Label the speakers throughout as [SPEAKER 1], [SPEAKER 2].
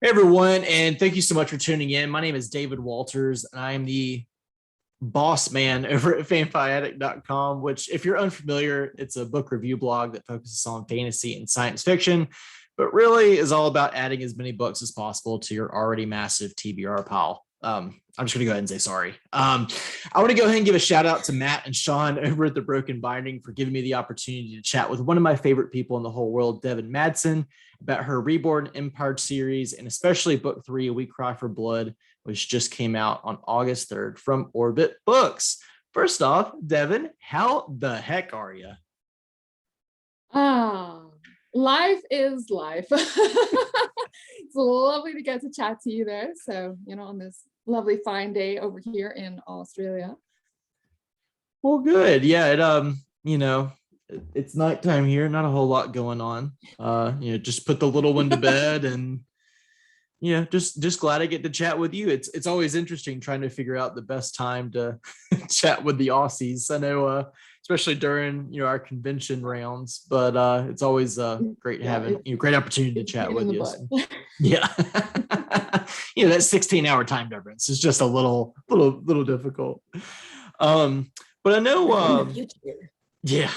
[SPEAKER 1] Hey everyone, and thank you so much for tuning in. My name is David Walters, and I am the boss man over at FanFiAddict.com, which, if you're unfamiliar, it's a book review blog that focuses on fantasy and science fiction, but really is all about adding as many books as possible to your already massive TBR pile. I'm just going to go ahead and say sorry. I want to go ahead and give a shout out to Matt and Sean over at The Broken Binding for giving me the opportunity to chat with one of my favorite people in the whole world, Devin Madson, about her Reborn Empire series, and especially book 3, A We Cry for Blood, which just came out on August 3rd from Orbit Books. First off, Devin, how the heck are you?
[SPEAKER 2] Life is life. It's lovely to get to chat to you there. So, on this lovely fine day over here in Australia.
[SPEAKER 1] Well, good. Yeah, it's nighttime here, not a whole lot going on. Just put the little one to bed, and just glad I get to chat with you. It's always interesting trying to figure out the best time to chat with the Aussies. I know, especially during our convention rounds, but it's always great having great opportunity to chat with you. So, yeah, that 16-hour time difference is just a little difficult. But I know, yeah,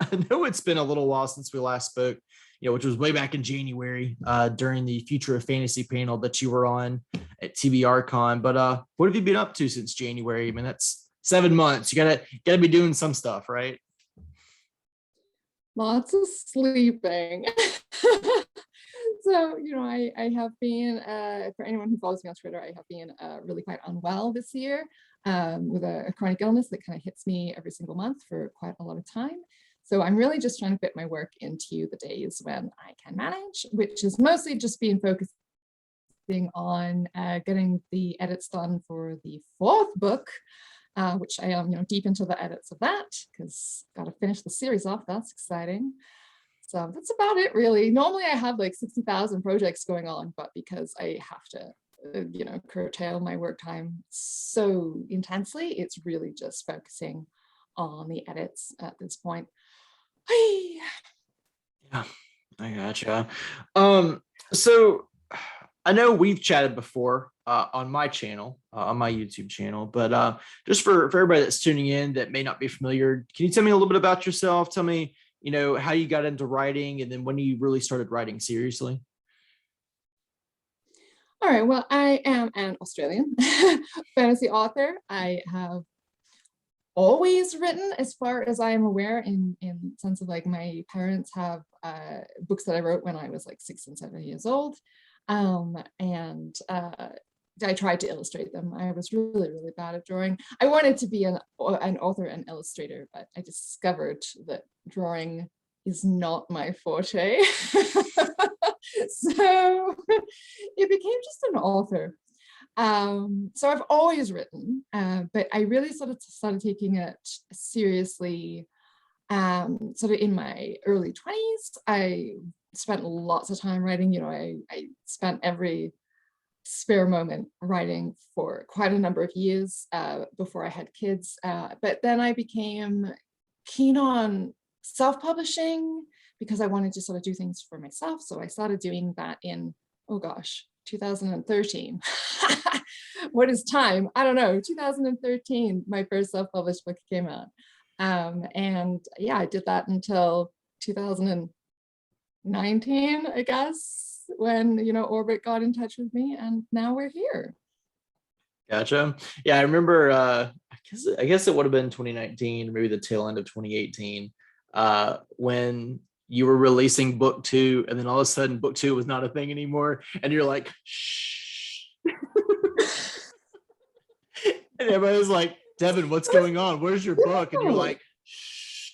[SPEAKER 1] I know it's been a little while since we last spoke, which was way back in January during the Future of Fantasy panel that you were on at TBR Con. But what have you been up to since January? I mean, that's 7 months. You gotta be doing some stuff, right?
[SPEAKER 2] Lots of sleeping. So, I have been, for anyone who follows me on Twitter, I have been really quite unwell this year with a chronic illness that kind of hits me every single month for quite a lot of time. So I'm really just trying to fit my work into the days when I can manage, which is mostly just been focusing on getting the edits done for the 4th book, which I am, deep into the edits of that because got to finish the series off. That's exciting. So that's about it, really. Normally I have like 60,000 projects going on, but because I have to, curtail my work time so intensely, it's really just focusing on the edits at this point.
[SPEAKER 1] Yeah, I gotcha. So I know we've chatted before on my channel, on my YouTube channel, but just for everybody that's tuning in that may not be familiar, can you tell me a little bit about yourself? Tell me, how you got into writing, and then when you really started writing seriously?
[SPEAKER 2] All right, well, I am an Australian fantasy author. I have always written, as far as I am aware, in sense of like my parents have books that I wrote when I was like 6 and 7 years old. And I tried to illustrate them. I was really, really bad at drawing. I wanted to be an author and illustrator, but I discovered that drawing is not my forte. So it became just an author. So I've always written, but I really started taking it seriously sort of in my early 20s. I spent lots of time writing. I spent every spare moment writing for quite a number of years before I had kids. But then I became keen on self-publishing because I wanted to sort of do things for myself. So I started doing that in, 2013. What is time? I don't know. 2013, my first self-published book came out. And yeah, I did that until 2019, I guess, when, Orbit got in touch with me, and now we're here.
[SPEAKER 1] Gotcha. Yeah, I remember, I guess it would have been 2019, maybe the tail end of 2018, when you were releasing book 2, and then all of a sudden book 2 was not a thing anymore, and you're like, shh. And everybody was like, Devin, what's going on? Where's your book? And you're like, shh.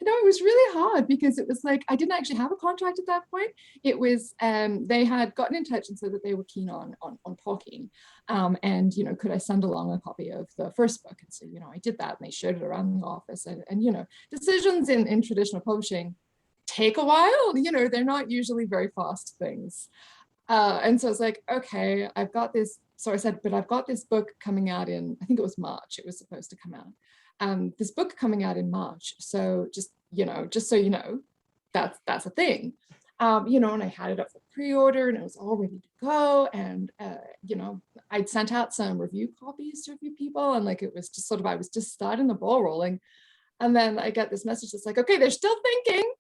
[SPEAKER 2] It was really hard because it was like I didn't actually have a contract at that point. It was they had gotten in touch and said that they were keen on talking, and could I send along a copy of the first book? And so I did that, and they showed it around the office. And decisions in traditional publishing take a while. They're not usually very fast things. And so I was like, okay, I've got this. So I said, but I've got this book coming out in, I think it was March. It was supposed to come out. This book coming out in March. So just so you know, that's a thing. And I had it up for pre-order and it was all ready to go. And, I'd sent out some review copies to a few people, and like, it was just sort of, I was just starting the ball rolling. And then I got this message that's like, okay, they're still thinking,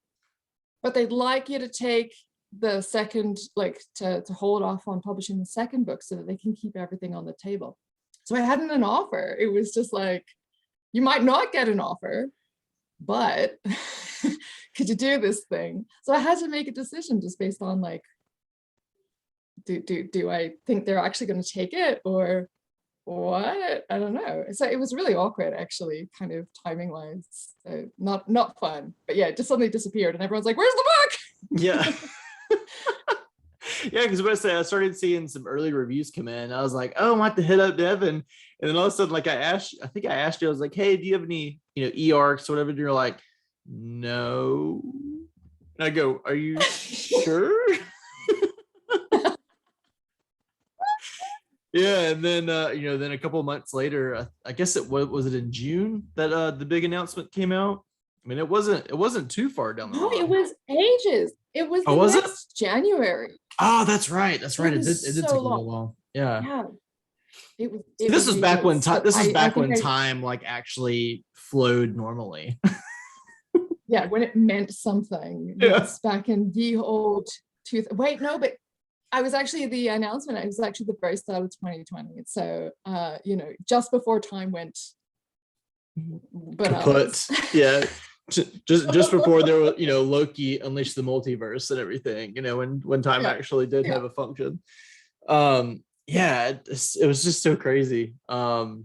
[SPEAKER 2] but they'd like you to take the second, like to hold off on publishing the second book so that they can keep everything on the table. So I hadn't an offer. It was just like, you might not get an offer, but could you do this thing? So I had to make a decision just based on like, do I think they're actually going to take it or what? I don't know. So it was really awkward, actually, kind of timing wise. So not fun, but yeah, it just suddenly disappeared and everyone's like, where's the book?
[SPEAKER 1] Yeah. Yeah, because I started seeing some early reviews come in. I was like, oh, I might have to hit up Devin. And then all of a sudden, like I think I asked you, I was like, hey, do you have any, e-arcs or whatever? And you're like, no. And I go, are you sure? Yeah, and then then a couple of months later, I guess was it in June that the big announcement came out? I mean, it wasn't too far down the road.
[SPEAKER 2] No, it was ages. It was next January.
[SPEAKER 1] Oh, that's right. That's right. It did take a little while. Yeah.
[SPEAKER 2] Yeah.
[SPEAKER 1] This was back when time. This is back when time like actually flowed normally.
[SPEAKER 2] Yeah, when it meant something.
[SPEAKER 1] Yeah.
[SPEAKER 2] Yes, back in the old wait, no, but I was actually the announcement. It was actually the very start of 2020. So just before time went.
[SPEAKER 1] Kaput. Yeah. Just before there was, Loki unleashed the multiverse and everything, when time actually did have a function. It was just so crazy. But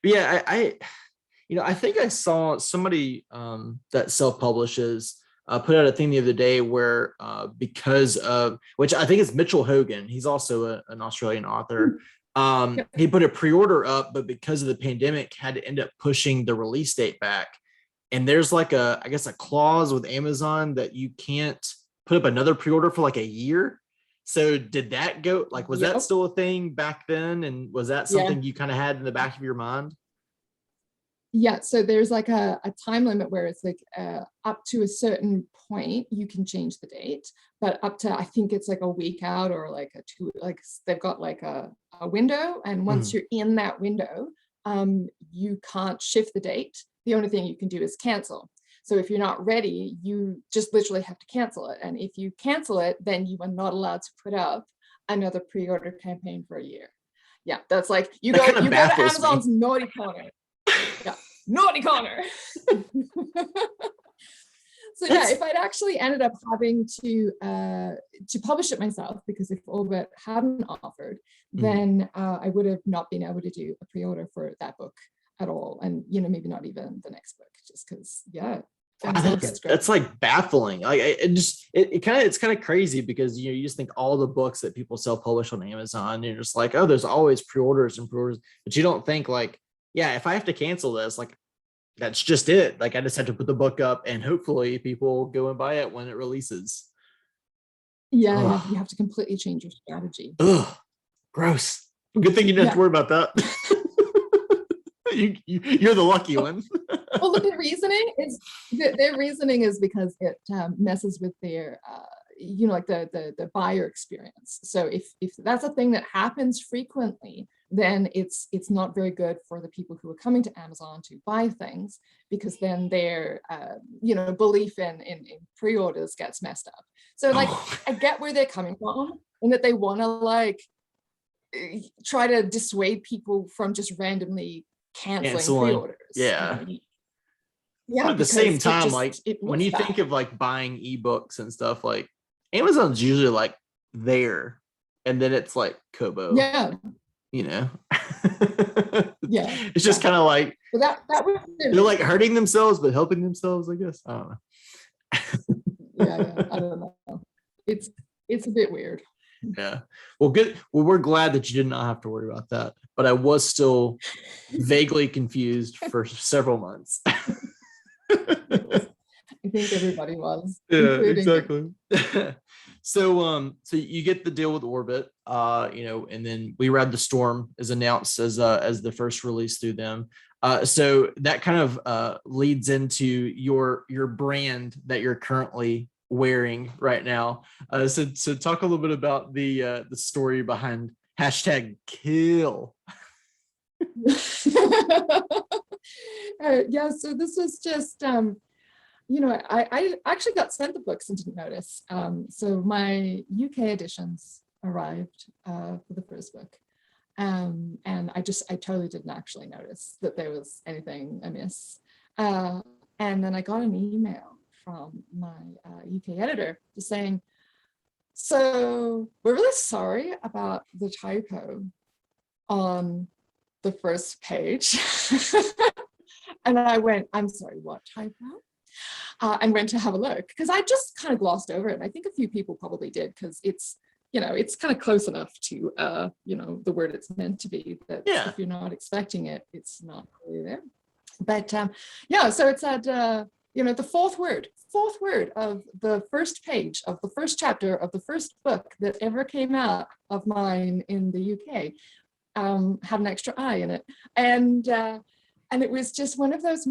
[SPEAKER 1] yeah, I think I saw somebody that self-publishes put out a thing the other day where because of which I think it's Mitchell Hogan, he's also an Australian author. He put a pre-order up, but because of the pandemic had to end up pushing the release date back. And there's like I guess a clause with Amazon that you can't put up another pre-order for like a year. So did that go, like, was that still a thing back then? And was that something you kind of had in the back of your mind?
[SPEAKER 2] Yeah, so there's like a time limit where it's like up to a certain point you can change the date, but up to I think it's like a week out or like they've got like a window, and once you're in that window, you can't shift the date. The only thing you can do is cancel. So if you're not ready, you just literally have to cancel it. And if you cancel it, then you are not allowed to put up another pre-order campaign for a year. Yeah, that's like you go to Amazon's naughty corner. Yeah, naughty corner. So yeah, if I'd actually ended up having to publish it myself, because if Orbit hadn't offered, then I would have not been able to do a pre-order for that book at all, and maybe not even the next book, just because
[SPEAKER 1] that's like baffling. Like it's kind of crazy because you just think all the books that people self-publish on Amazon, you're just like, oh, there's always pre-orders, but you don't think like, yeah, if I have to cancel this, like that's just it. Like I just have to put the book up and hopefully people go and buy it when it releases.
[SPEAKER 2] Yeah, you have to completely change your strategy.
[SPEAKER 1] Ugh, gross. Good thing you didn't have to worry about that. You're the lucky one.
[SPEAKER 2] Well, their reasoning is because it messes with their like the buyer experience. So if that's a thing that happens frequently, then it's not very good for the people who are coming to Amazon to buy things, because then their belief in pre-orders gets messed up. So like I get where they're coming from, and that they want to like try to dissuade people from just randomly canceling pre-orders.
[SPEAKER 1] Yeah.
[SPEAKER 2] Yeah.
[SPEAKER 1] But at the same time, like when you think of like buying ebooks and stuff, like Amazon's usually like there, and then it's like Kobo.
[SPEAKER 2] Yeah.
[SPEAKER 1] Yeah.
[SPEAKER 2] It's
[SPEAKER 1] just kind of like
[SPEAKER 2] that was
[SPEAKER 1] they're like hurting themselves but helping themselves, I guess. I don't know.
[SPEAKER 2] Yeah, I don't know. It's a bit weird.
[SPEAKER 1] Yeah. Well, good. Well, we're glad that you did not have to worry about that. But I was still vaguely confused for several months.
[SPEAKER 2] I think everybody was.
[SPEAKER 1] Yeah, exactly. So you get the deal with Orbit, and then We Ride the Storm is announced as the first release through them. So that kind of leads into your brand that you're currently wearing right now. So talk a little bit about the story behind #kill.
[SPEAKER 2] Yeah, so this was just I actually got sent the books and didn't notice. So my UK editions arrived for the first book. And I totally didn't actually notice that there was anything amiss. And then I got an email from my UK editor just saying, so we're really sorry about the typo on the first page. And I went, I'm sorry, what typo? And went to have a look because I just kind of glossed over it. And I think a few people probably did because it's kind of close enough to, the word it's meant to be that if you're not expecting it, it's not really there. But so it said, the fourth word of the first page of the first chapter of the first book that ever came out of mine in the UK had an extra I in it. And it was just one of those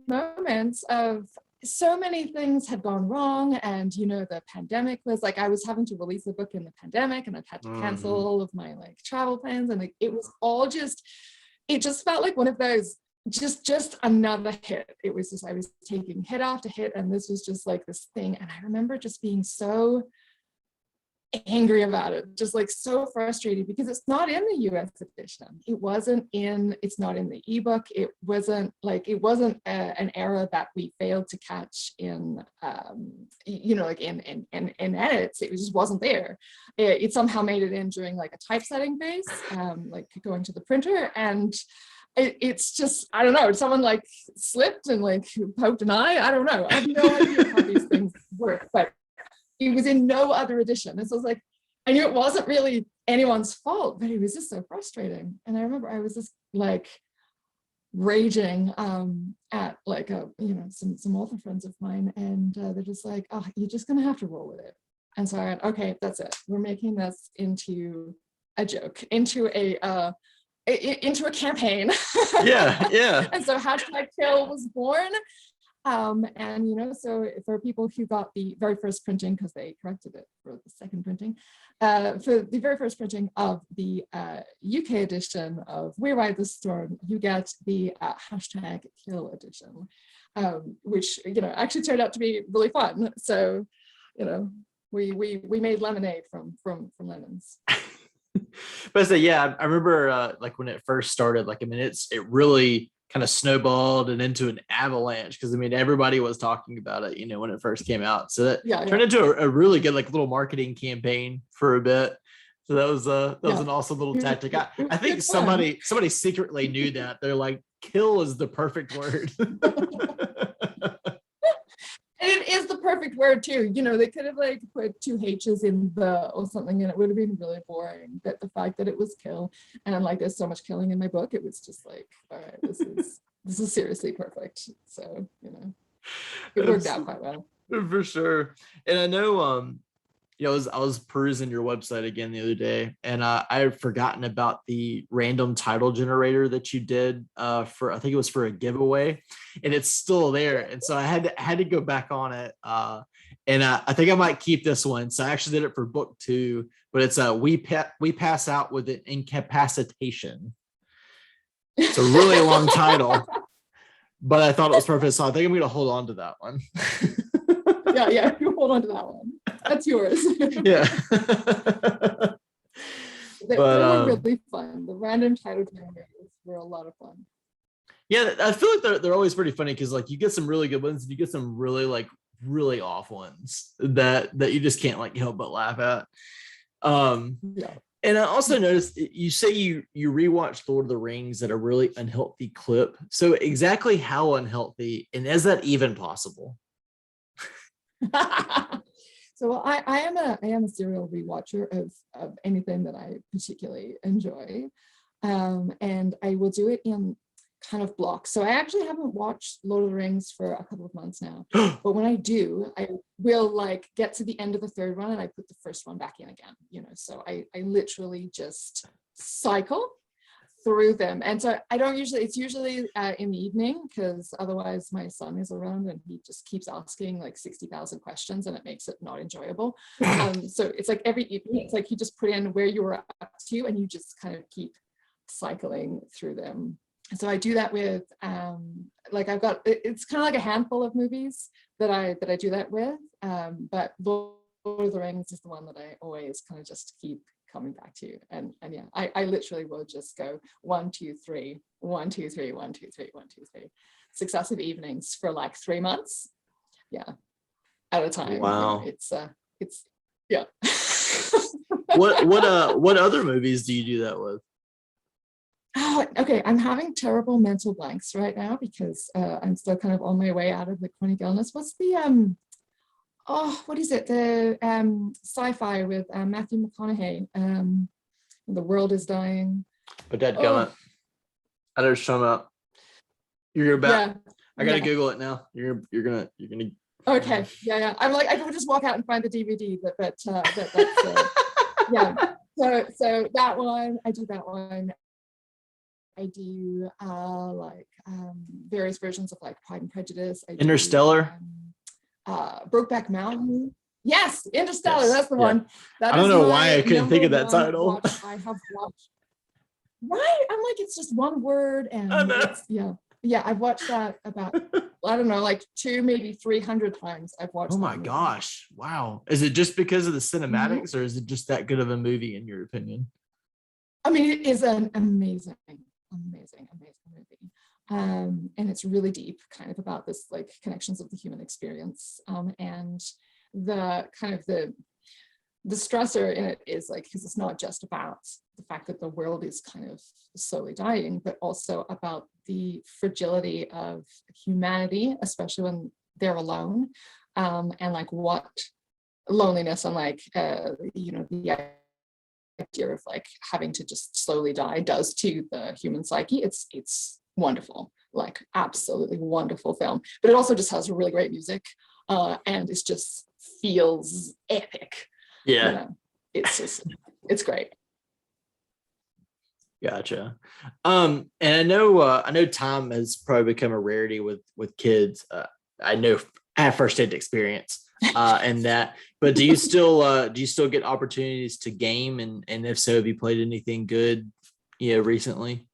[SPEAKER 2] moments of so many things had gone wrong. And, the pandemic was like, I was having to release a book in the pandemic and I've had to cancel all of my travel plans. And it was all it just felt like one of those, just another hit. It was just, I was taking hit after hit. And this was just like this thing. And I remember just being so angry about it, just so frustrated because it's not in the US edition. It's not in the ebook. It wasn't an error that we failed to catch in in edits. It just wasn't there. It somehow made it in during a typesetting phase, going to the printer, and it's just, I don't know, someone slipped and poked an eye. I don't know. I have no idea how these things work, but it was in no other edition. And so I was I knew it wasn't really anyone's fault, but it was just so frustrating. And I remember I was just raging at some author friends of mine, and they're just oh, you're just gonna have to roll with it. And so I went, okay, that's it. We're making this into a joke, into a campaign.
[SPEAKER 1] Yeah.
[SPEAKER 2] And so #kill was born. So for people who got the very first printing, because they corrected it for the second printing, for the very first printing of the UK edition of We Ride the Storm, you get the #kill edition, which actually turned out to be really fun. So we made lemonade from lemons.
[SPEAKER 1] But I remember when it first started, it really kind of snowballed and into an avalanche because everybody was talking about it, when it first came out. So that turned into a really good little marketing campaign for a bit. So that was an awesome little tactic. I think somebody secretly knew that. They're like, kill is the perfect word.
[SPEAKER 2] And it is the perfect word too. They could have put 2 H's in the or something and it would have been really boring. But the fact that it was kill, and there's so much killing in my book, it was just all right, this is seriously perfect. So, it worked out quite well.
[SPEAKER 1] For sure. And I know I was perusing your website again the other day, and I had forgotten about the random title generator that you did for, I think it was for a giveaway, and it's still there. And so I had to go back on it, and I think I might keep this one. So I actually did it for book 2, but it's we pass out with an incapacitation. It's a really long title, but I thought it was perfect, so I think I'm gonna hold on to that one.
[SPEAKER 2] Yeah, you hold on to that one. That's yours.
[SPEAKER 1] Yeah.
[SPEAKER 2] They were really fun. The random title generators were a lot of fun.
[SPEAKER 1] Yeah, I feel like they're always pretty funny because you get some really good ones and you get some really really off ones that you just can't help but laugh at. And I also noticed you say you rewatched Lord of the Rings at a really unhealthy clip. So exactly how unhealthy, and is that even possible?
[SPEAKER 2] So I am a serial rewatcher of anything that I particularly enjoy, and I will do it in kind of blocks. So I actually haven't watched Lord of the Rings for a couple of months now, but when I do, I will get to the end of the third one and I put the first one back in again. So I literally just cycle through them. And so I don't usually, it's usually in the evening, because otherwise my son is around and he just keeps asking like 60,000 questions and it makes it not enjoyable. So it's like every evening, it's like you just put in where you were up to and you just kind of keep cycling through them. So I do that with like I've got, it's kind of like a handful of movies that I do that with, but Lord of the Rings is the one that I always kind of just keep coming back to. And yeah, I literally will just go 1, 2, 3, 1, 2, 3, 1, 2, 3, 1, 2, 3, successive evenings for like 3 months, yeah, at a time.
[SPEAKER 1] Wow.
[SPEAKER 2] Yeah, it's yeah.
[SPEAKER 1] What other movies do you do that with?
[SPEAKER 2] Oh, okay. I'm having terrible mental blanks right now because I'm still kind of on my way out of the chronic illness. What's the what is it? The sci-fi with Matthew McConaughey. The World is Dying.
[SPEAKER 1] But that comment. I know what you're talking about. You're about. Yeah, I gotta Google it now. You're gonna.
[SPEAKER 2] Okay. Yeah. I'm like, I could just walk out and find the DVD, but that's yeah. So that one, I do that one. I do like various versions of like Pride and Prejudice.
[SPEAKER 1] Interstellar.
[SPEAKER 2] Brokeback Mountain. Yes, Interstellar. Yes, that's the one.
[SPEAKER 1] I don't know why I couldn't think of that title.
[SPEAKER 2] I have watched. Right, I'm like, it's just one word, and it's, yeah. I've watched that about I don't know, like 200, maybe 300 times. I've watched.
[SPEAKER 1] Oh my gosh! Wow. Is it just because of the cinematics, or is it just that good of a movie in your opinion?
[SPEAKER 2] I mean, it is an amazing movie. And it's really deep, kind of about this like connections of the human experience, and the kind of the stressor in it is like, because it's not just about the fact that the world is kind of slowly dying, but also about the fragility of humanity, especially when they're alone, and like what loneliness and like the idea of like having to just slowly die does to the human psyche. It's wonderful, like absolutely wonderful film, but it also just has really great music, and it just feels epic.
[SPEAKER 1] Yeah,
[SPEAKER 2] it's great.
[SPEAKER 1] Gotcha. And I know time has probably become a rarity with kids. I know I have firsthand experience and that, but do you still get opportunities to game, and if so, have you played anything good recently?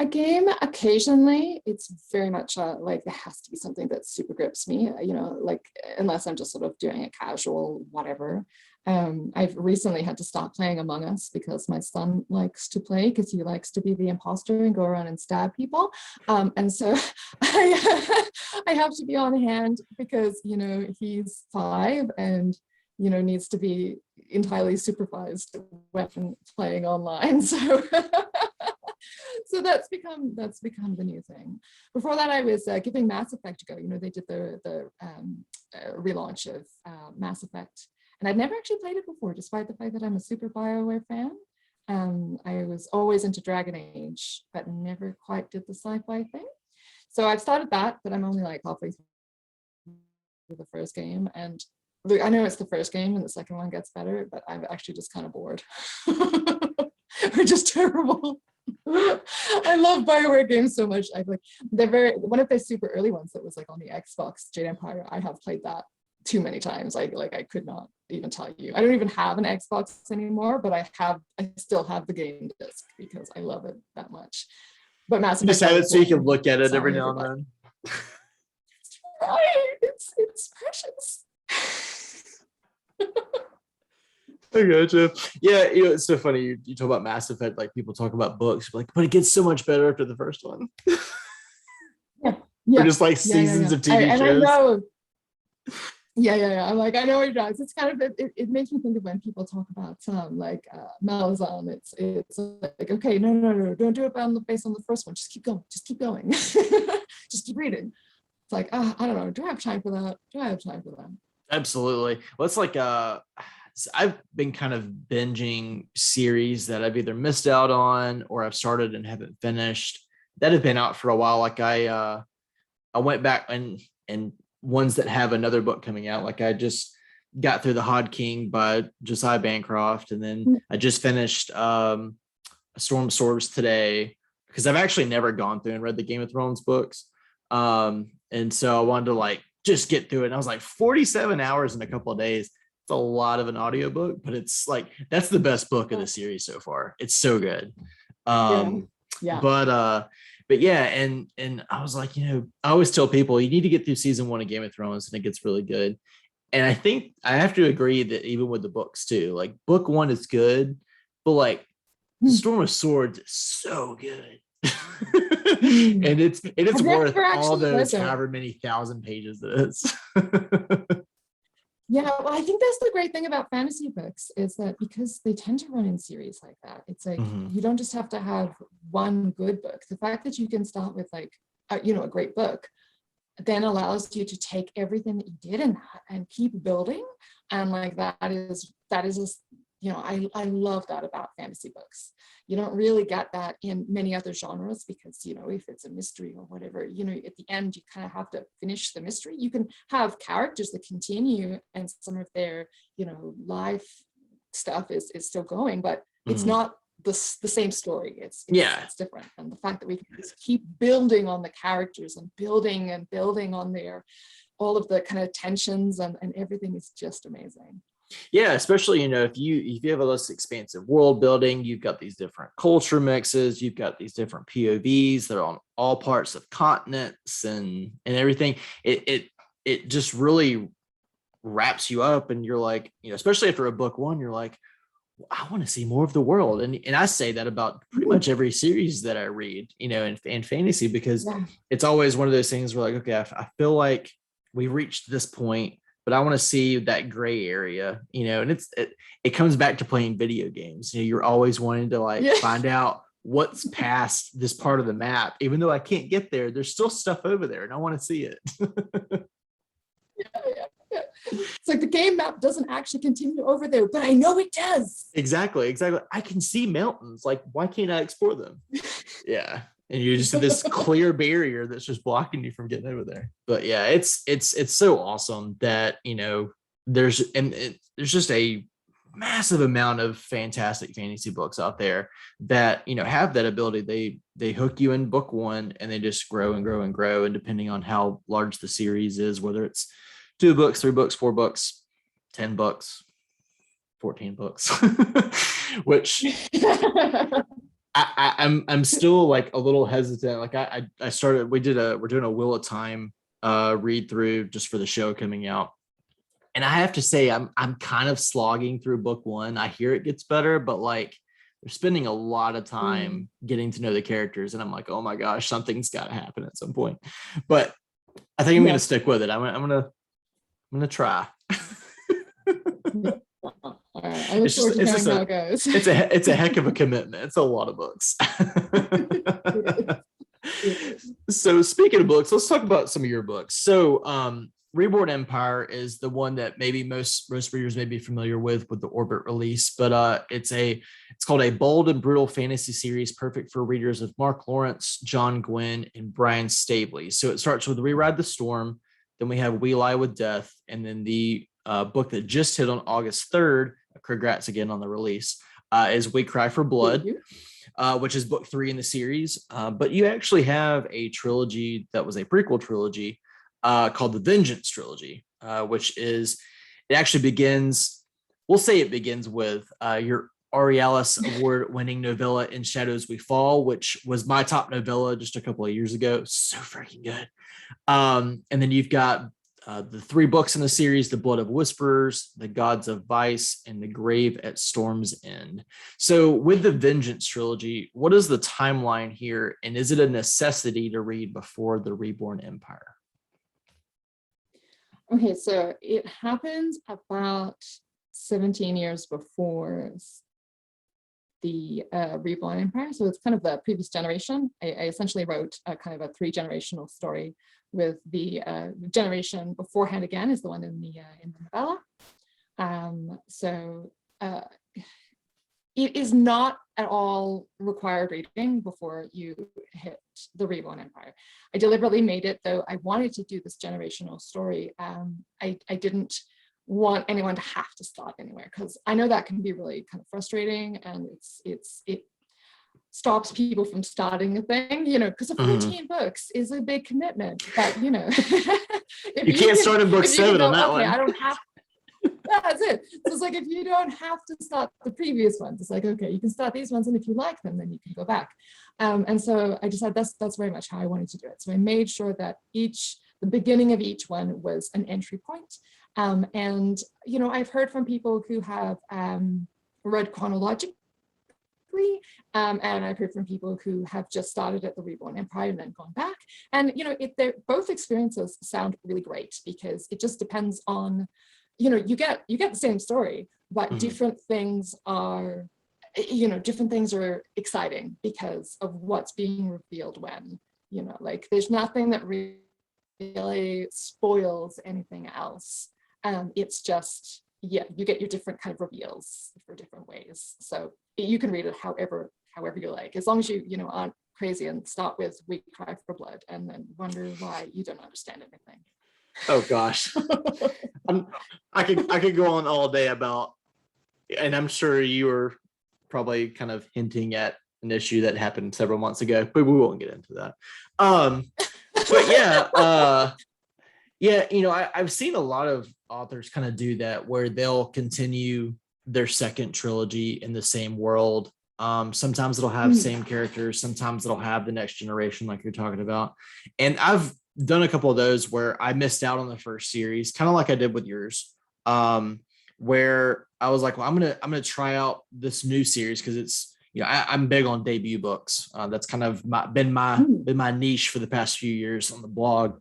[SPEAKER 2] A game occasionally. It's very much like it has to be something that super grips me, like unless I'm just sort of doing a casual whatever. I've recently had to stop playing Among Us because my son likes to play, because he likes to be the imposter and go around and stab people. And so I have to be on hand because, he's 5 and, needs to be entirely supervised when playing online. So so that's become the new thing. Before that, I was giving Mass Effect a go. They did the relaunch of Mass Effect, and I'd never actually played it before, despite the fact that I'm a super BioWare fan. I was always into Dragon Age, but never quite did the sci-fi thing. So I've started that, but I'm only like halfway through the first game, and look, I know it's the first game, and the second one gets better, but I'm actually just kind of bored. We're just terrible. I love BioWare games so much. They're one of the super early ones that was like on the Xbox, Jade Empire. I have played that too many times. I could not even tell you. I don't even have an Xbox anymore, but I still have the game disc because I love it that much. But Mass Effect,
[SPEAKER 1] just have it so you can look at it every now and then.
[SPEAKER 2] Right, it's precious.
[SPEAKER 1] I gotcha. Yeah, it's so funny. You talk about Mass Effect, like people talk about books, like, but it gets so much better after the first one. Yeah. Or just like seasons of TV shows.
[SPEAKER 2] And I know. Yeah. I'm like, I know it does. It's kind of it makes me think of when people talk about like Malazan. It's like, okay, no, don't do it based on the first one. Just keep going. Just keep reading. It's like, I don't know. Do I have time for that?
[SPEAKER 1] Absolutely. Well, it's like I've been kind of binging series that I've either missed out on or I've started and haven't finished that have been out for a while. Like I went back and ones that have another book coming out. Like I just got through The Hod King by Josiah Bancroft, and then I just finished A Storm of Swords today, because I've actually never gone through and read the Game of Thrones books. And so I wanted to like just get through it. And I was like 47 hours in a couple of days. It's a lot of an audiobook, but it's like that's the best book of the series so far. It's so good.
[SPEAKER 2] Yeah.
[SPEAKER 1] But yeah, and I was like, I always tell people you need to get through season 1 of Game of Thrones and it gets really good. And I think I have to agree that even with the books too, like book 1 is good, but like Storm of Swords is so good. and it's worth all those however many thousand pages it is.
[SPEAKER 2] Yeah, well, I think that's the great thing about fantasy books is that because they tend to run in series like that, it's like you don't just have to have one good book. The fact that you can start with like a great book then allows you to take everything that you did in that and keep building, and like that is just, I love that about fantasy books. You don't really get that in many other genres because, if it's a mystery or whatever, at the end, you kind of have to finish the mystery. You can have characters that continue and some of their, life stuff is still going, but it's not the same story. It's different. And the fact that we can just keep building on the characters and building on all of the kind of tensions and everything is just amazing.
[SPEAKER 1] Yeah, especially if you have a less expansive world building, you've got these different culture mixes, you've got these different POVs that are on all parts of continents and everything. It just really wraps you up, and you're like, especially after a book 1, you're like, I want to see more of the world, and I say that about pretty much every series that I read, in fantasy, because it's always one of those things where like, okay, I feel like we reached this point, but I want to see that gray area, and it comes back to playing video games. You're always wanting to like find out what's past this part of the map, even though I can't get there. There's still stuff over there, and I want to see it.
[SPEAKER 2] It's like the game map doesn't actually continue over there, but I know it does.
[SPEAKER 1] Exactly. I can see mountains. Like, why can't I explore them? Yeah. And you just have this clear barrier that's just blocking you from getting over there. But yeah, it's so awesome that there's just a massive amount of fantastic fantasy books out there that have that ability. They hook you in book 1 and they just grow and grow and grow, and depending on how large the series is, whether it's 2 books, 3 books, 4 books, 10 books, 14 books, which I'm still like a little hesitant. Like I started, we're doing a Wheel of Time read through just for the show coming out. And I have to say, I'm kind of slogging through book 1. I hear it gets better, but like they're spending a lot of time getting to know the characters. And I'm like, oh my gosh, something's got to happen at some point. But I think I'm going to stick with it. I'm going to try.
[SPEAKER 2] I look forward to hearing how it goes.
[SPEAKER 1] It's a heck of a commitment. It's a lot of books. So speaking of books, let's talk about some of your books. So Reborn Empire is the one that maybe most readers may be familiar with the Orbit release, but it's called a bold and brutal fantasy series perfect for readers of Mark Lawrence, John Gwynn, and Brian Stabley. So it starts with Reride the Storm, then we have We Lie with Death, and then the book that just hit on August 3rd, congrats again on the release, is We Cry for Blood, which is book 3 in the series. But you actually have a trilogy that was a prequel trilogy called the Vengeance Trilogy, which is, it actually begins, we'll say it begins with your Aurealis award-winning novella In Shadows We Fall, which was my top novella just a couple of years ago. So freaking good. And then you've got the 3 books in the series, The Blood of Whisperers, The Gods of Vice, and The Grave at Storm's End. So with the Vengeance Trilogy, what is the timeline here? And is it a necessity to read before The Reborn Empire?
[SPEAKER 2] Okay, so it happens about 17 years before the Reborn Empire. So it's kind of the previous generation. I essentially wrote a kind of a 3-generational story, with the generation beforehand again is the one in the novella. So it is not at all required reading before you hit the Reborn Empire. I deliberately made it, though I wanted to do this generational story. I didn't want anyone to have to start anywhere, because I know that can be really kind of frustrating, and it stops people from starting a thing, because 14 books is a big commitment. But if
[SPEAKER 1] you can't start in book 7 on that
[SPEAKER 2] okay,
[SPEAKER 1] one.
[SPEAKER 2] I don't have. That's it. So it's like, if you don't have to start the previous ones, it's like, okay, you can start these ones, and if you like them, then you can go back. And so I decided that's very much how I wanted to do it. So I made sure that the beginning of each one was an entry point. And I've heard from people who have read chronologically, and I've heard from people who have just started at the Reborn Empire and then gone back. And both experiences sound really great, because it just depends on, you get the same story, but different things are exciting because of what's being revealed when, like there's nothing that really spoils anything else. It's just, you get your different kind of reveals for different ways. So you can read it however you like, as long as you aren't crazy and start with "We Cry for Blood" and then wonder why you don't understand anything.
[SPEAKER 1] Oh gosh. I could go on all day about, and I'm sure you were probably kind of hinting at an issue that happened several months ago, but we won't get into that. But yeah, I've seen a lot of authors kind of do that, where they'll continue their second trilogy in the same world. Sometimes it'll have same characters, sometimes it'll have the next generation, like you're talking about. And I've done a couple of those where I missed out on the first series, kind of like I did with yours, where I was like, well, I'm gonna try out this new series, because it's, I'm big on debut books. That's kind of been my niche for the past few years on the blog.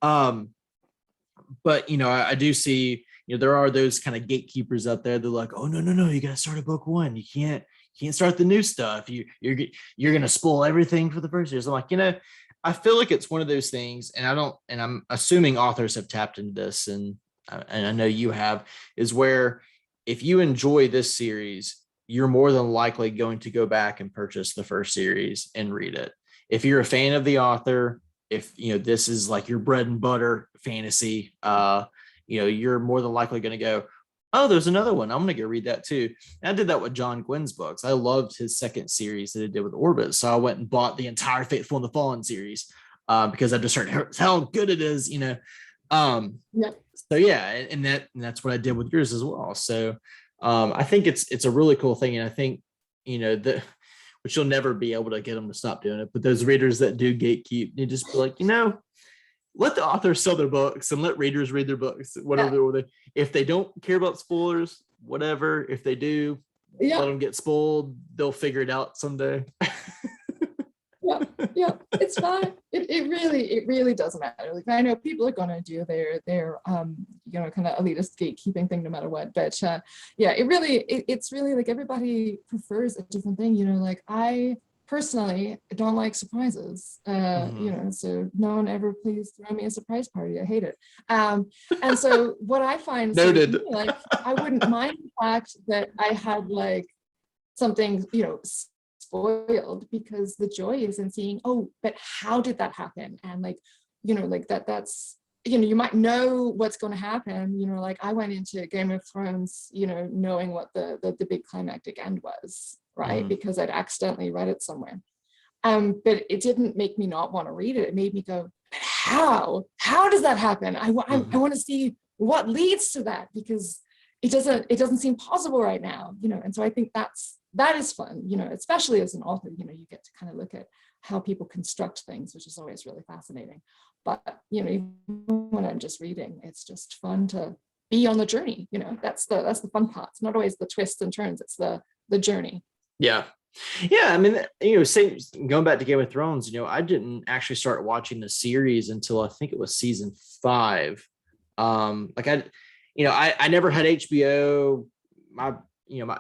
[SPEAKER 1] But I do see, there are those kind of gatekeepers out there. They're like, oh no, you gotta start at book 1. You can't start the new stuff. You're gonna spoil everything for the first year. So I'm like, I feel like it's one of those things, and I'm assuming authors have tapped into this, and I know you have, is where if you enjoy this series, you're more than likely going to go back and purchase the first series and read it. If you're a fan of the author, if this is like your bread and butter fantasy, you're more than likely going to go, oh, there's another one, I'm going to go read that too. And I did that with John Gwynn's books. I loved his second series that he did with Orbit, so I went and bought the entire Faithful and the Fallen series, because I just heard how good it is. So yeah, and that's what I did with yours as well. So I think it's a really cool thing, and I think which you'll never be able to get them to stop doing it, but those readers that do gatekeep, you just be like, let the authors sell their books and let readers read their books, whatever. If they don't care about spoilers, whatever. If they do, let them get spoiled. They'll figure it out someday.
[SPEAKER 2] Yeah, it's fine. It really doesn't matter. Like, I know people are gonna do their kind of elitist gatekeeping thing no matter what, but it's really like everybody prefers a different thing. Like, I personally don't like surprises, so no one ever please throw me a surprise party. I hate it. And so what I find,
[SPEAKER 1] noted.
[SPEAKER 2] Like, I wouldn't mind the fact that I had like something spoiled, because the joy is in seeing, oh, but how did that happen? And like that's you might know what's going to happen. Like, I went into Game of Thrones knowing what the big climactic end was, right? Because I'd accidentally read it somewhere, but it didn't make me not want to read it. It made me go, but how does that happen? I want to see what leads to that, because it doesn't seem possible right now. And so I think that is fun, especially as an author. You get to kind of look at how people construct things, which is always really fascinating. But even when I'm just reading, it's just fun to be on the journey. That's the fun part. It's not always the twists and turns, it's the journey.
[SPEAKER 1] Yeah, I mean, same, going back to Game of Thrones, I didn't actually start watching the series until I think it was season 5. I never had HBO.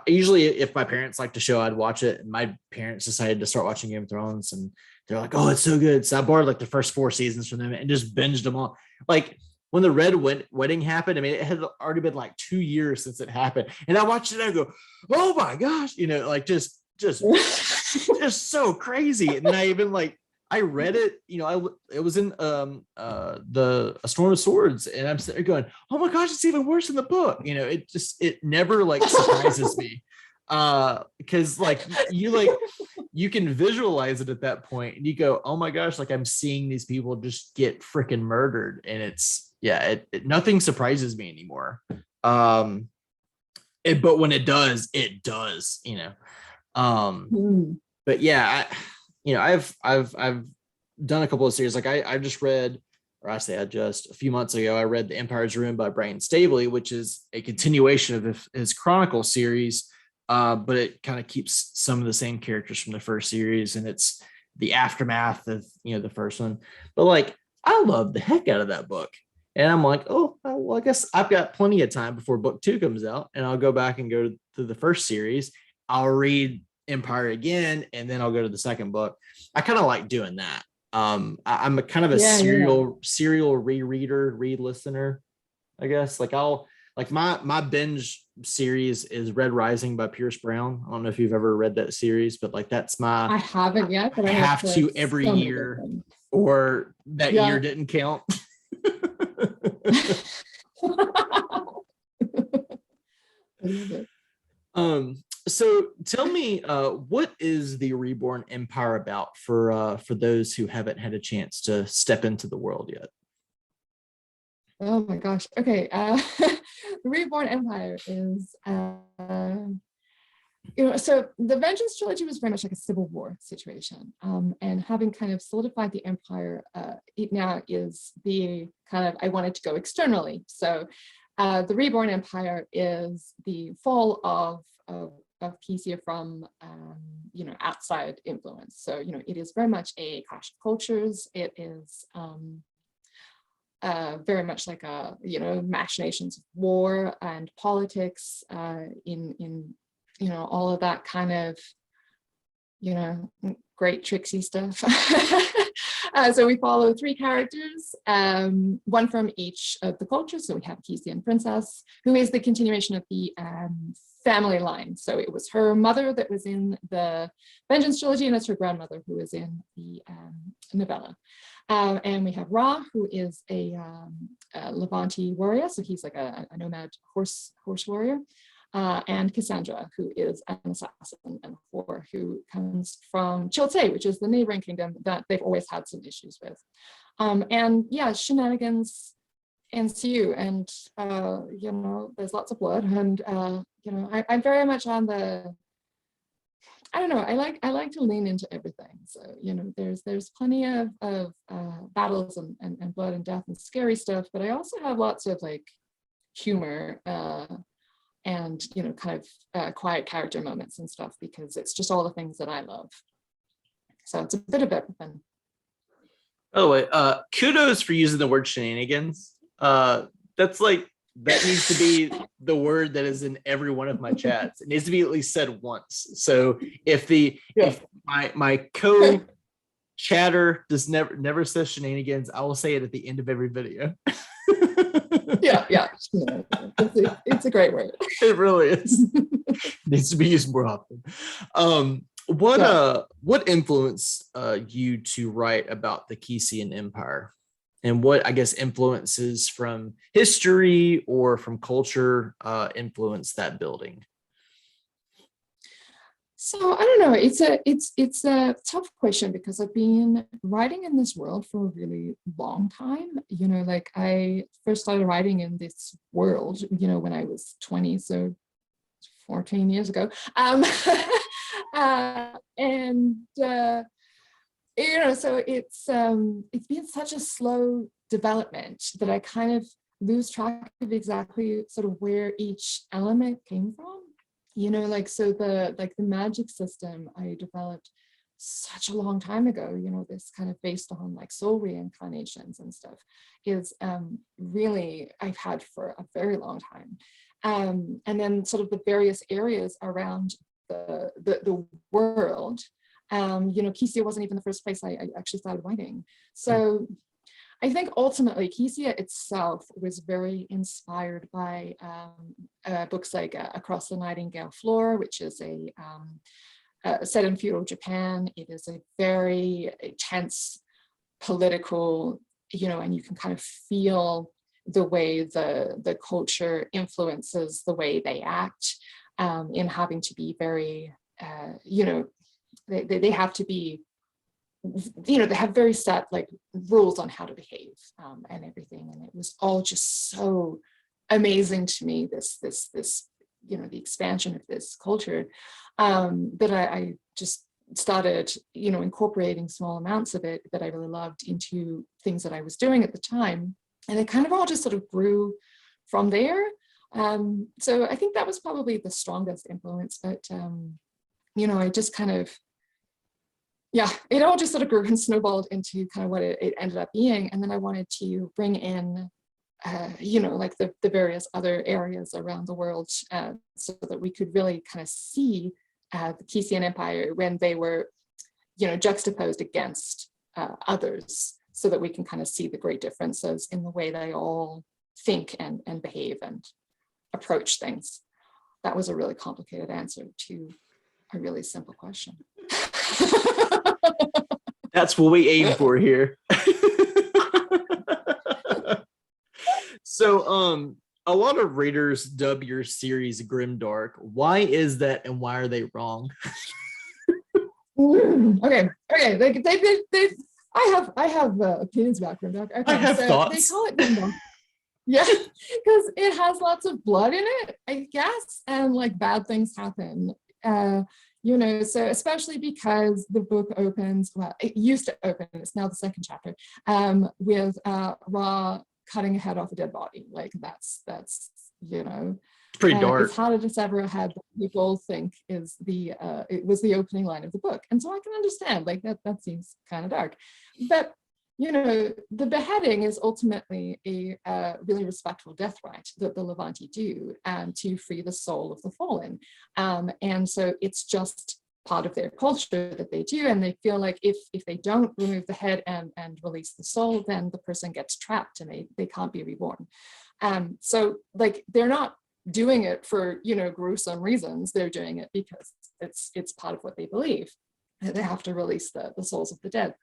[SPEAKER 1] Usually if my parents liked a show, I'd watch it, and my parents decided to start watching Game of Thrones, and they're like, oh, it's so good. So I borrowed like the first 4 seasons from them and just binged them all. Like, when the Red Wedding happened, I mean, it had already been like 2 years since it happened, and I watched it and I go, oh my gosh, like just so crazy. And then I even like I read it, it was in the A Storm of Swords, and I'm sitting there going, oh my gosh, it's even worse in the book. It never like surprises me. Because you can visualize it at that point and you go, oh my gosh, like I'm seeing these people just get freaking murdered. And nothing surprises me anymore. But when it does, But yeah, I've done a couple of series. Like I've just read, or a few months ago, I read The Empire's Ruin by Brian Stabley, which is a continuation of his Chronicle series. But it kind of keeps some of the same characters from the first series, and it's the aftermath of the first one. But like, I love the heck out of that book, and I'm like, oh, well, I guess I've got plenty of time before book 2 comes out, and I'll go back and go to the first series. I'll read Empire again, and then I'll go to the second book. I kind of like doing that. I'm a kind of a serial rereader, re-listener, I guess. Like my binge series is Red Rising by Pierce Brown. I don't know if you've ever read that series, but like that's
[SPEAKER 2] I haven't yet, but
[SPEAKER 1] I have to every year, or that year didn't count. So tell me, what is the Reborn Empire about for those who haven't had a chance to step into the world yet?
[SPEAKER 2] Oh my gosh. Okay. The Reborn Empire is, so the Vengeance Trilogy was very much like a civil war situation. And having kind of solidified the empire, it now is the kind of, I wanted to go externally. So the Reborn Empire is the fall of Kisia from, outside influence. So, it is very much a clash of cultures. It is very much like machinations of war and politics in all of that kind of great tricksy stuff. So we follow 3 characters, one from each of the cultures. So we have Kisia and Princess, who is the continuation of the family line. So it was her mother that was in the Vengeance Trilogy, and it's her grandmother who is in the novella. And we have Ra, who is a Levante warrior. So he's like a nomad horse warrior. And Cassandra, who is an assassin and a whore, who comes from Chilte, which is the neighboring kingdom that they've always had some issues with. And yeah, shenanigans ensue, and there's lots of blood, and I'm very much on the, I don't know, I like to lean into everything. So there's plenty of battles and blood and death and scary stuff, but I also have lots of like humor and kind of quiet character moments and stuff, because it's just all the things that I love. So it's a bit of everything.
[SPEAKER 1] By the way, kudos for using the word shenanigans. That needs to be the word that is in every one of my chats. It needs to be at least said once. So if my co-chatter never says shenanigans, I will say it at the end of every video.
[SPEAKER 2] yeah. It's a great word.
[SPEAKER 1] It really is. Needs to be used more often. What influenced you to write about the Kisian Empire, and what, I guess, influences from history or from culture influence that building?
[SPEAKER 2] So I don't know. It's a tough question, because I've been writing in this world for a really long time. Like I first started writing in this world, when I was 20, so 14 years ago. So it's been such a slow development that I kind of lose track of exactly sort of where each element came from. So the magic system I developed such a long time ago, this kind of based on like soul reincarnations and stuff, is really I've had for a very long time. And then sort of the various areas around the world. Kisia wasn't even the first place I actually started writing. So I think ultimately Kisia itself was very inspired by books like Across the Nightingale Floor, which is a set in feudal Japan. It is a very tense political, and you can kind of feel the way the culture influences the way they act, in having to be very, they have to be, they have very set like rules on how to behave, and everything. And it was all just so amazing to me, this the expansion of this culture, that I just started, incorporating small amounts of it that I really loved into things that I was doing at the time. And it kind of all just sort of grew from there. So I think that was probably the strongest influence, but, I just kind of, it all just sort of grew and snowballed into kind of what it ended up being. And then I wanted to bring in, like the various other areas around the world, so that we could really kind of see the Kisleyan Empire when they were, juxtaposed against others, so that we can kind of see the great differences in the way they all think and behave and approach things. That was a really complicated answer to a really simple question.
[SPEAKER 1] That's what we aim for here. So, a lot of readers dub your series grimdark. Why is that, and why are they wrong?
[SPEAKER 2] Okay. I have opinions about grimdark. Okay,
[SPEAKER 1] I have thoughts.
[SPEAKER 2] They call it grimdark. Yeah, because it has lots of blood in it, I guess, and like bad things happen. So especially because the book opens, well, it used to open, it's now the second chapter, with Ra cutting a head off a dead body. Like that's
[SPEAKER 1] It's pretty dark.
[SPEAKER 2] It's harder to sever a head that people think is it was the opening line of the book. And so I can understand, like that seems kind of dark. But the beheading is ultimately a really respectful death rite that the Levanti do, to free the soul of the fallen. And so it's just part of their culture that they do. And they feel like if they don't remove the head and release the soul, then the person gets trapped and they can't be reborn. So like they're not doing it for, gruesome reasons. They're doing it because it's part of what they believe. They have to release the souls of the dead.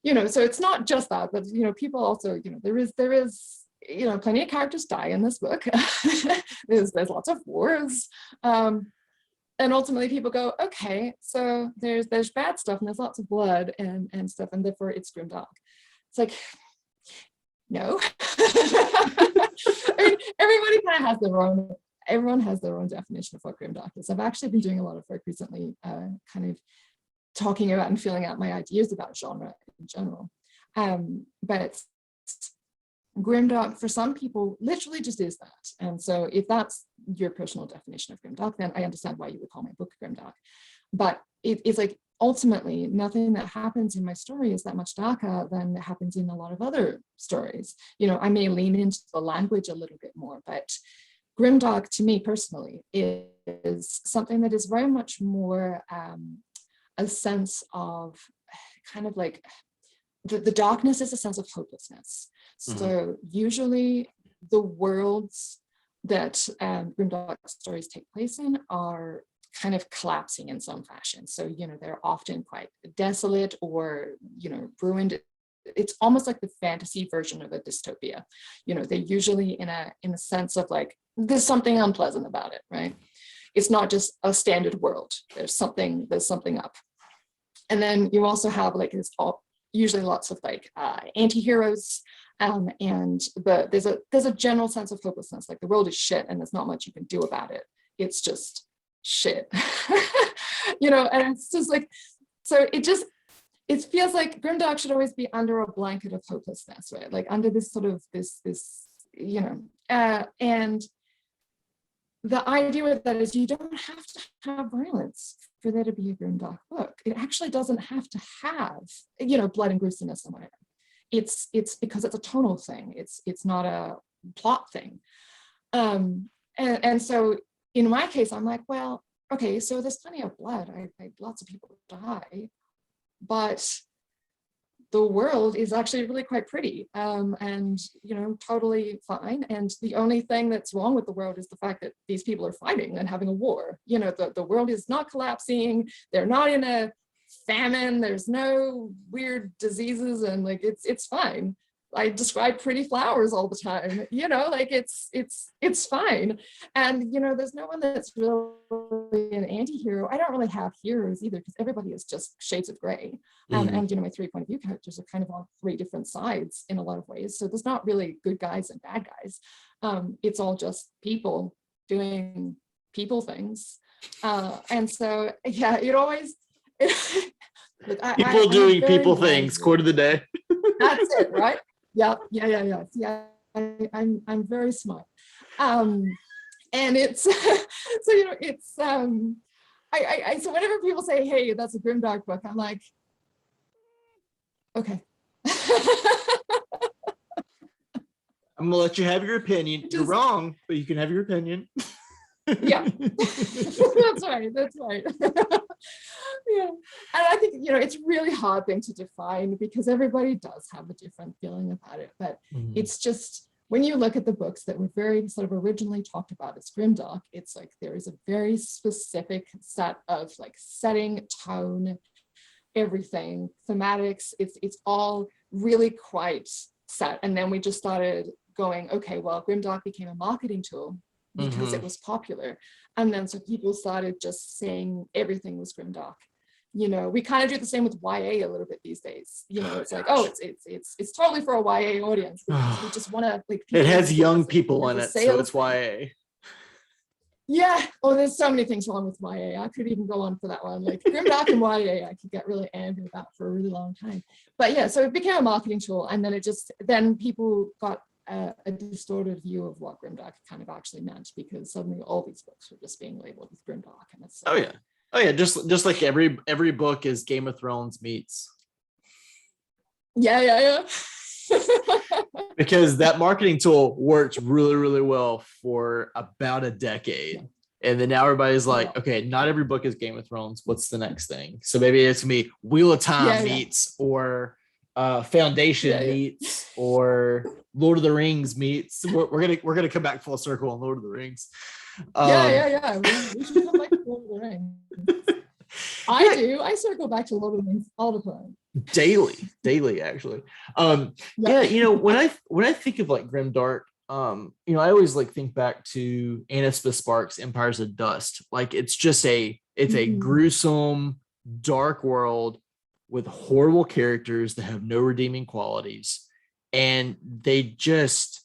[SPEAKER 2] So it's not just that, but people also, there is plenty of characters die in this book. there's lots of wars, and ultimately people go, okay, so there's bad stuff and there's lots of blood and stuff, and therefore it's grimdark. It's like, no. I mean, everyone has their own definition of what grimdark is. I've actually been doing a lot of work recently, kind of talking about and feeling out my ideas about genre in general. But grimdark for some people literally just is that. And so if that's your personal definition of grimdark, then I understand why you would call my book grimdark. But it's like ultimately nothing that happens in my story is that much darker than that happens in a lot of other stories. I may lean into the language a little bit more, but grimdark to me personally is something that is very much more a sense of kind of like the darkness is a sense of hopelessness. Mm-hmm. So usually the worlds that grimdark stories take place in are kind of collapsing in some fashion. So, they're often quite desolate or, ruined. It's almost like the fantasy version of a dystopia. They're usually in a sense of like, there's something unpleasant about it, right? It's not just a standard world. There's something up. And then you also have like usually lots of like anti-heroes, and there's a general sense of hopelessness. Like the world is shit and there's not much you can do about it. It's just shit. And it's just like, so it feels like grimdark should always be under a blanket of hopelessness, right? Like under this sort of this and the idea with that is you don't have to have violence for there to be a grimdark book. It actually doesn't have to have, blood and gruesomeness and whatever. It's because it's a tonal thing. It's not a plot thing. And so in my case, I'm like, well, okay, so there's plenty of blood. Lots of people die, but the world is actually really quite pretty, and totally fine. And the only thing that's wrong with the world is the fact that these people are fighting and having a war. The world is not collapsing. They're not in a famine. There's no weird diseases, and like it's fine. I describe pretty flowers all the time, it's fine. And there's no one that's really an anti-hero. I don't really have heroes either, because everybody is just shades of gray. And my 3 point of view characters are kind of on 3 different sides in a lot of ways. So there's not really good guys and bad guys. It's all just people doing people things. And so it always
[SPEAKER 1] people doing people things, quote of the day.
[SPEAKER 2] That's it, right? Yeah. I'm very smart. And it's it's so whenever people say, hey, that's a grimdark book, I'm like, okay.
[SPEAKER 1] I'm gonna let you have your opinion. You're wrong, but you can have your opinion.
[SPEAKER 2] Yeah. That's right. Yeah. And I think it's a really hard thing to define, because everybody does have a different feeling about it. But it's just, when you look at the books that were very sort of originally talked about as grimdark, it's like there is a very specific set of like setting, tone, everything, thematics. It's all really quite set. And then we just started going, okay, well, grimdark became a marketing tool because it was popular. And then so people started just saying everything was grimdark. We kind of do the same with YA a little bit these days. It's like, oh, it's totally for a YA audience. We just want to like.
[SPEAKER 1] It has young people in it, so it's YA.
[SPEAKER 2] Yeah. Oh, there's so many things wrong with YA. I could even go on for that one. Like grimdark and YA, I could get really angry about for a really long time. But yeah, so it became a marketing tool, and then people got a distorted view of what grimdark kind of actually meant, because suddenly all these books were just being labeled with grimdark, and it's like,
[SPEAKER 1] oh yeah, just like every book is Game of Thrones meets.
[SPEAKER 2] Yeah.
[SPEAKER 1] Because that marketing tool worked really, really well for about a decade. And then now everybody's like, okay, not every book is Game of Thrones. What's the next thing? So maybe it's gonna be Wheel of Time meets, or Foundation meets, or Lord of the Rings meets. We're gonna come back full circle on Lord of the Rings.
[SPEAKER 2] Yeah. We should come back to Lord of the Rings. I do. I circle back to Lord of the Rings all the time. Daily, actually.
[SPEAKER 1] When I think of like grimdark, I always like think back to Anna Sparks' Empires of Dust. Like it's a gruesome, dark world with horrible characters that have no redeeming qualities, and you just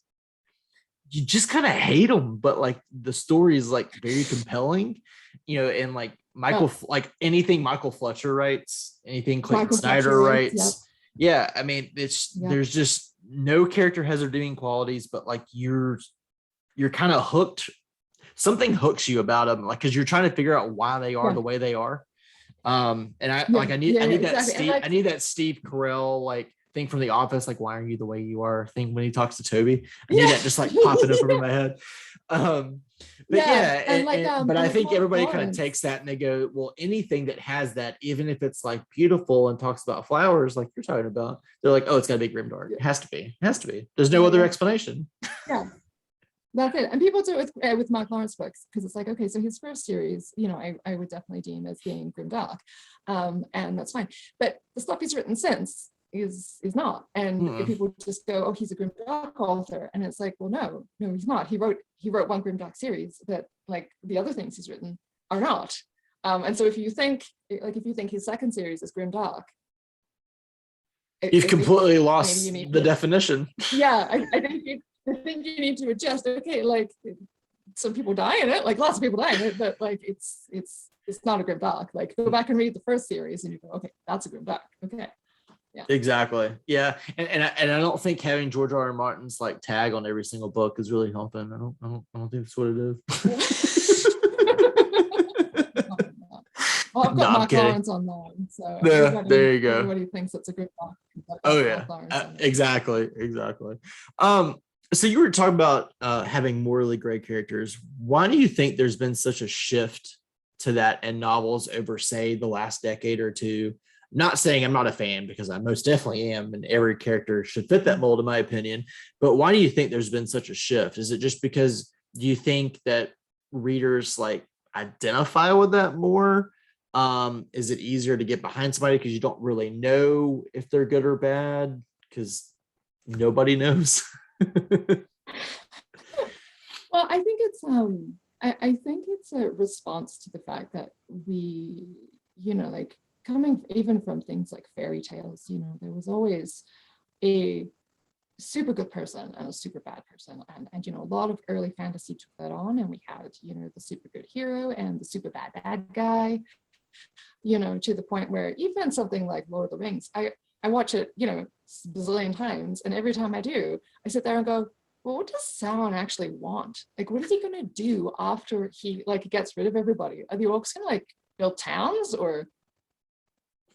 [SPEAKER 1] kind of hate them, but like the story is like very compelling, and like like anything Michael Fletcher writes, anything Clayton Snyder writes. Yeah, I mean, there's just no character has redeeming qualities, but like you're kind of hooked. Something hooks you about them, like because you're trying to figure out why they are the way they are. And I need that Steve, I need that Steve Carell like thing from The Office, like why are you the way you are thing when he talks to Toby. I need that just like popping up over my head. But I think everybody kind of takes that and they go, well, anything that has that, even if it's like beautiful and talks about flowers like you're talking about, they're like, oh, it's gotta be grimdark. It has to be. There's no other explanation.
[SPEAKER 2] Yeah. That's it. And people do it with Mark Lawrence books, because it's like, okay, so his first series, I would definitely deem as being grimdark, and that's fine. But the stuff he's written since is not. And people just go, oh, he's a grimdark author, and it's like, well, no, he's not. He wrote one grimdark series, but like the other things he's written are not. And so if you think his second series is grimdark,
[SPEAKER 1] you've completely lost the definition.
[SPEAKER 2] Yeah, I think you need to adjust. Okay, like some people die in it, like lots of people die in it, but like it's not a grimdark. Like go back and read the first series and you go, okay, that's a grimdark. Okay. Yeah. Exactly.
[SPEAKER 1] Yeah. And I don't think having George R.R. Martin's like tag on every single book is really helping. I don't think that's what it is.
[SPEAKER 2] Well, I've got Mark Lawrence on mine, so
[SPEAKER 1] there you go.
[SPEAKER 2] Everybody thinks it's a good book.
[SPEAKER 1] Oh yeah, exactly. So you were talking about having morally gray characters. Why do you think there's been such a shift to that in novels over, say, the last decade or two? not saying I'm not a fan, because I most definitely am, and every character should fit that mold in my opinion. But why do you think there's been such a shift? Is it just because, do you think that readers like identify with that more? Is it easier to get behind somebody because you don't really know if they're good or bad because nobody knows?
[SPEAKER 2] Well, I think it's I think it's a response to the fact that we, like coming even from things like fairy tales, there was always a super good person and a super bad person, and a lot of early fantasy took that on, and we had the super good hero and the super bad guy, to the point where even something like Lord of the Rings, I watch it bazillion times, and every time I do, I sit there and go, well, what does Sauron actually want? Like, what is he gonna do after he gets rid of everybody? Are the orcs gonna build towns, or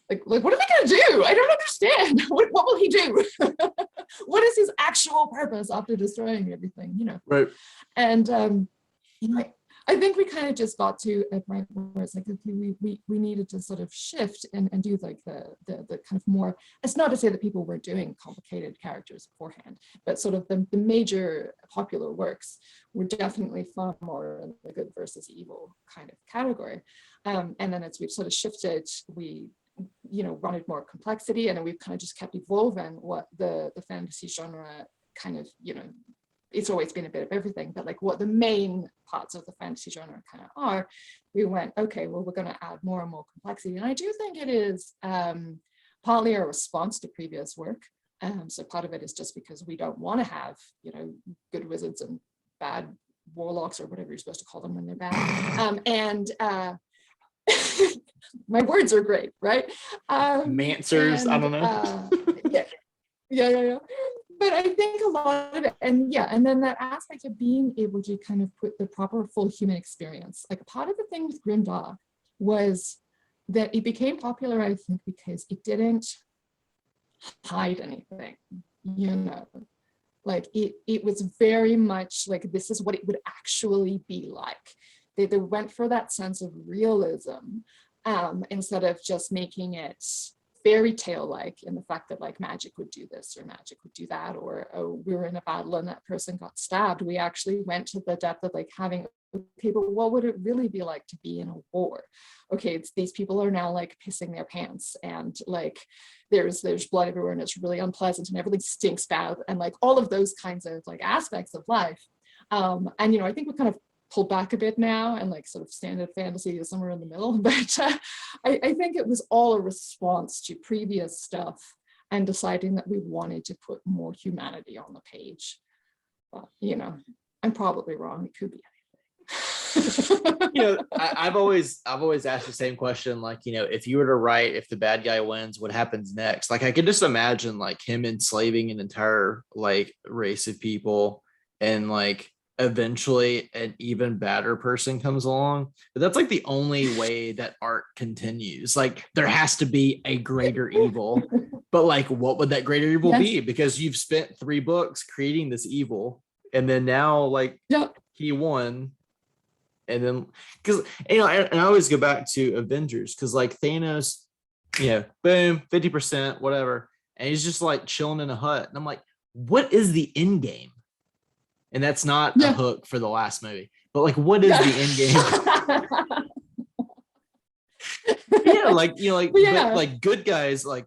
[SPEAKER 2] like what are they gonna do? I don't understand. What will he do? What is his actual purpose after destroying everything?
[SPEAKER 1] Right.
[SPEAKER 2] And I think we kind of just got to a point where it's like, okay, we needed to sort of shift and do like the kind of more, it's not to say that people were doing complicated characters beforehand, but sort of the major popular works were definitely far more in the good versus evil kind of category. And then as we've sort of shifted, we wanted more complexity, and then we've kind of just kept evolving what the fantasy genre kind of, it's always been a bit of everything, but like what the main parts of the fantasy genre kind of are, we went, okay, well, we're going to add more and more complexity. And I do think it is partly a response to previous work. So part of it is just because we don't want to have, good wizards and bad warlocks, or whatever you're supposed to call them when they're bad. My words are great, right?
[SPEAKER 1] Mancers, I don't know.
[SPEAKER 2] Yeah. But I think a lot of it, and then that aspect of being able to kind of put the proper full human experience, like part of the thing with Grimdark was that it became popular, I think, because it didn't hide anything, like it was very much like, this is what it would actually be like. They went for that sense of realism, instead of just making it fairy tale like, in the fact that like magic would do this or magic would do that, or oh, we were in a battle and that person got stabbed. We actually went to the depth of like having, okay, but what would it really be like to be in a war? Okay, it's these people are now like pissing their pants, and like there's blood everywhere, and it's really unpleasant, and everything stinks bad, and like all of those kinds of like aspects of life. And I think we kind of pulled back a bit now, and like sort of standard fantasy is somewhere in the middle, but I think it was all a response to previous stuff and deciding that we wanted to put more humanity on the page. But I'm probably wrong, it could be anything.
[SPEAKER 1] I've always asked the same question, like, if you were to write, if the bad guy wins, what happens next? Like, I could just imagine like him enslaving an entire like race of people, and like eventually an even badder person comes along. But that's like the only way that art continues. Like, there has to be a greater evil, but like, what would that greater evil be? Because you've spent 3 books creating this evil, and then now like he won. And then, because and I always go back to Avengers, because like Thanos, boom, 50%, whatever, and he's just like chilling in a hut, and I'm like, what is the end game? And that's not a hook for the last movie, but like, what is the end game? But like good guys, like,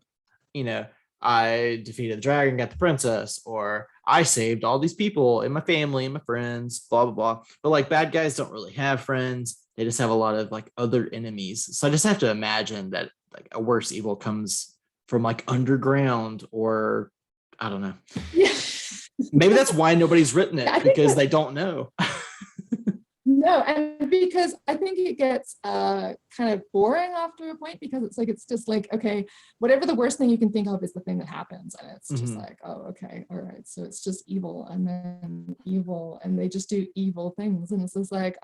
[SPEAKER 1] I defeated the dragon, got the princess, or I saved all these people and my family and my friends, blah, blah, blah. But like bad guys don't really have friends. They just have a lot of like other enemies. So I just have to imagine that like a worse evil comes from like underground, or I don't know.
[SPEAKER 2] Yeah.
[SPEAKER 1] Maybe that's why nobody's written it, because they don't know.
[SPEAKER 2] No, and because I think it gets kind of boring after a point, because it's just like, okay, whatever the worst thing you can think of is the thing that happens, and it's just like, oh, okay, all right, so it's just evil, and then evil, and they just do evil things, and it's just like,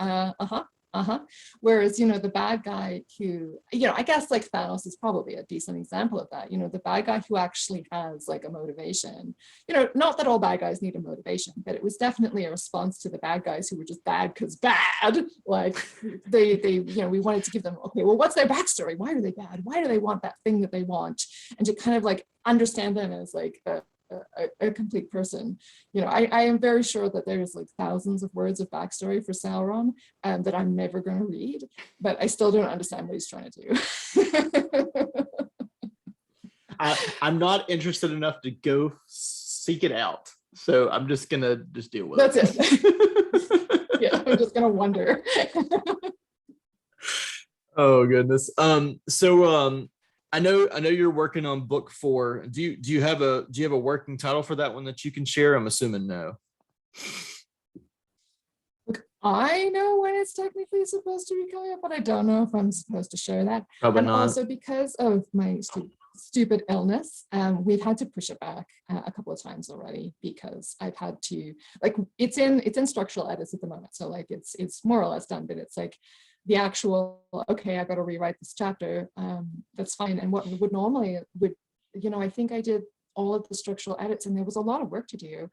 [SPEAKER 2] Whereas, you know, the bad guy who, you know, I guess like Thanos is probably a decent example of that. You know, the bad guy who actually has like a motivation. You know, not that all bad guys need a motivation, but it was definitely a response to the bad guys who were just bad because bad. Like they, you know, we wanted to give them, okay, well, what's their backstory? Why are they bad? Why do they want that thing that they want? And to kind of like understand them as like a complete person. You know, I am very sure that there's like thousands of words of backstory for Sauron that I'm never going to read, but I still don't understand what he's trying to do.
[SPEAKER 1] I'm not interested enough to go seek it out, so I'm just gonna deal with
[SPEAKER 2] That's
[SPEAKER 1] it.
[SPEAKER 2] Yeah, I'm just gonna wonder.
[SPEAKER 1] Oh goodness. I know you're working on book 4. Do you have a working title for that one that you can share? I'm assuming no.
[SPEAKER 2] Look, I know when it's technically supposed to be coming up, but I don't know if I'm supposed to share that.
[SPEAKER 1] Probably
[SPEAKER 2] And
[SPEAKER 1] not.
[SPEAKER 2] also because of my stupid illness, we've had to push it back a couple of times already because I've had to, like, it's in structural edits at the moment, so like it's more or less done, but it's like the actual, okay, I got to rewrite this chapter, that's fine. And what would normally you know, I think I did all of the structural edits and there was a lot of work to do,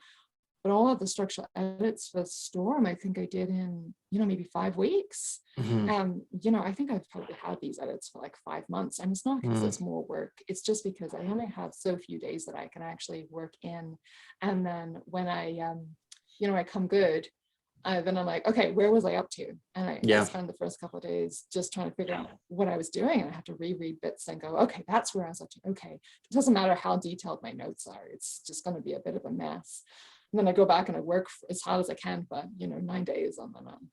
[SPEAKER 2] but all of the structural edits for Storm, I think I did in, you know, maybe 5 weeks.
[SPEAKER 1] Mm-hmm.
[SPEAKER 2] You know, I think I've probably had these edits for like 5 months, and it's not because there's more work. It's just because I only have so few days that I can actually work in. And then when I, you know, I come good, then I'm like, okay, where was I up to? And I spent the first couple of days just trying to figure out what I was doing. And I had to reread bits and go, okay, that's where I was up to. Okay, it doesn't matter how detailed my notes are. It's just going to be a bit of a mess. And then I go back and I work as hard as I can for, you know, 9 days and then I'm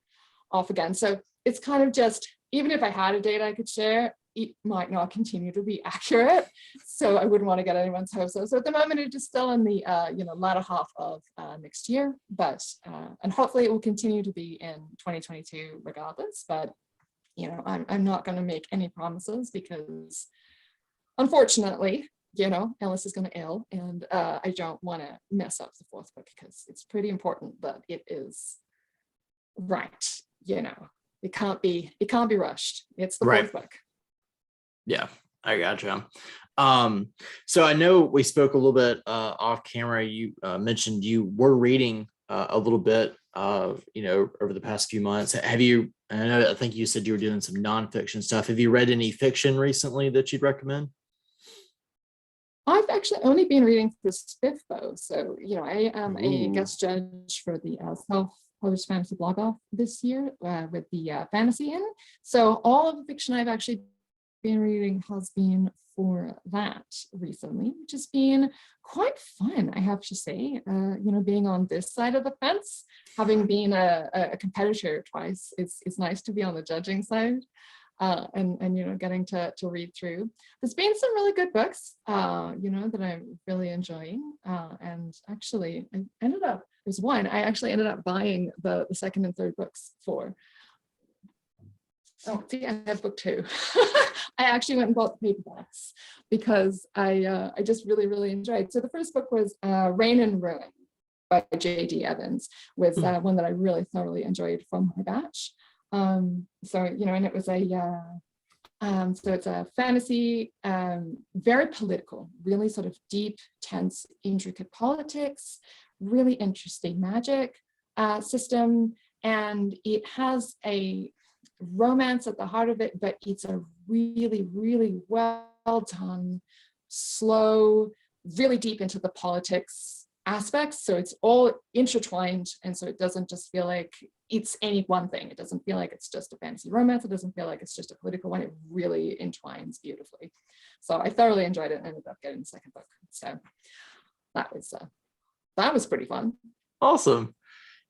[SPEAKER 2] off again. So it's kind of just, even if I had a date I could share, it might not continue to be accurate. So I wouldn't want to get anyone's hopes up. So at the moment, it is still in the you know, latter half of next year, but and hopefully it will continue to be in 2022 regardless. But you know, I'm not going to make any promises because unfortunately, you know, Ellis is going to ill, and I don't want to mess up the 4th book because it's pretty important that it is right. You know, it can't be rushed. It's the 4th book.
[SPEAKER 1] Yeah, I gotcha. So I know we spoke a little bit off camera. You mentioned you were reading a little bit, you know, over the past few months. Have you? I think you said you were doing some nonfiction stuff. Have you read any fiction recently that you'd recommend?
[SPEAKER 2] I've actually only been reading for Spiffbo. So, you know, I am a guest judge for the self-published fantasy blog off this year with the Fantasy Inn. So all of the fiction I've actually been reading has been for that recently, which has been quite fun, I have to say. You know, being on this side of the fence, having been a competitor twice, it's nice to be on the judging side. And you know, getting to read through. There's been some really good books, you know, that I'm really enjoying. And actually, there's one I actually ended up buying the 2nd and 3rd books for. Oh, see, I have book 2. I actually went and bought the paperbacks because I just really enjoyed. So the first book was Rain and Ruin by J.D. Evans, was one that I really thoroughly enjoyed from my batch. So, you know, and it was so it's a fantasy, very political, really sort of deep, tense, intricate politics, really interesting magic system, and it has a romance at the heart of it, but it's a really well done, slow, really deep into the politics aspects. So it's all intertwined, and so it doesn't just feel like it's any one thing. It doesn't feel like it's just a fantasy romance. It doesn't feel like it's just a political one. It really entwines beautifully. So I thoroughly enjoyed it and ended up getting the 2nd book. So that was pretty fun.
[SPEAKER 1] Awesome.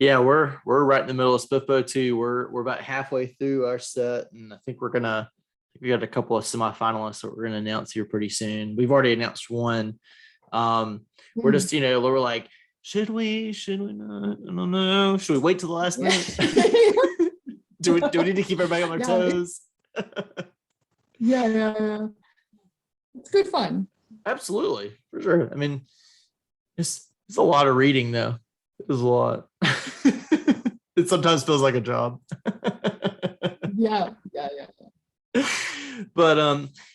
[SPEAKER 1] Yeah, we're right in the middle of Spiffbo too. We're about halfway through our set, and I think we got a couple of semifinalists that we're gonna announce here pretty soon. We've already announced one. We're just, you know, we're like, should we not? I don't know. Should we wait till the last minute? do we need to keep everybody on their toes?
[SPEAKER 2] Yeah. It's good fun.
[SPEAKER 1] Absolutely, for sure. I mean, it's a lot of reading though. It is a lot. It sometimes feels like a job.
[SPEAKER 2] Yeah.
[SPEAKER 1] But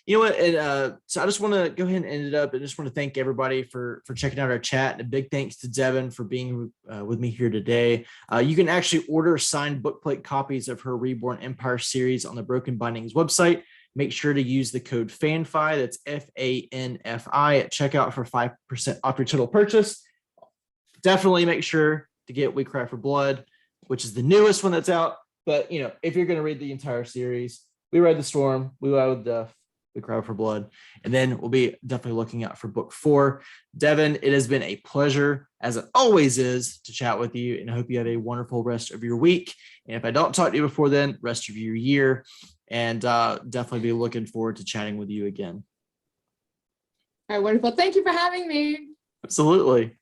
[SPEAKER 1] you know what, and so I just want to go ahead and end it up. I just want to thank everybody for checking out our chat, and a big thanks to Devin for being with me here today. You can actually order signed bookplate copies of her Reborn Empire series on the Broken Bindings website. Make sure to use the code FanFi, that's FANFI, at checkout for 5% off your total purchase. Definitely make sure to get We Cry for Blood, which is the newest one that's out. But you know, if you're going to read the entire series, We Ride the Storm, We Ride Death, We Cry for Blood, and then we'll be definitely looking out for book 4. Devin, it has been a pleasure, as it always is, to chat with you, and I hope you have a wonderful rest of your week. And if I don't talk to you before then, rest of your year, and definitely be looking forward to chatting with you again.
[SPEAKER 2] All right, wonderful. Thank you for having me.
[SPEAKER 1] Absolutely.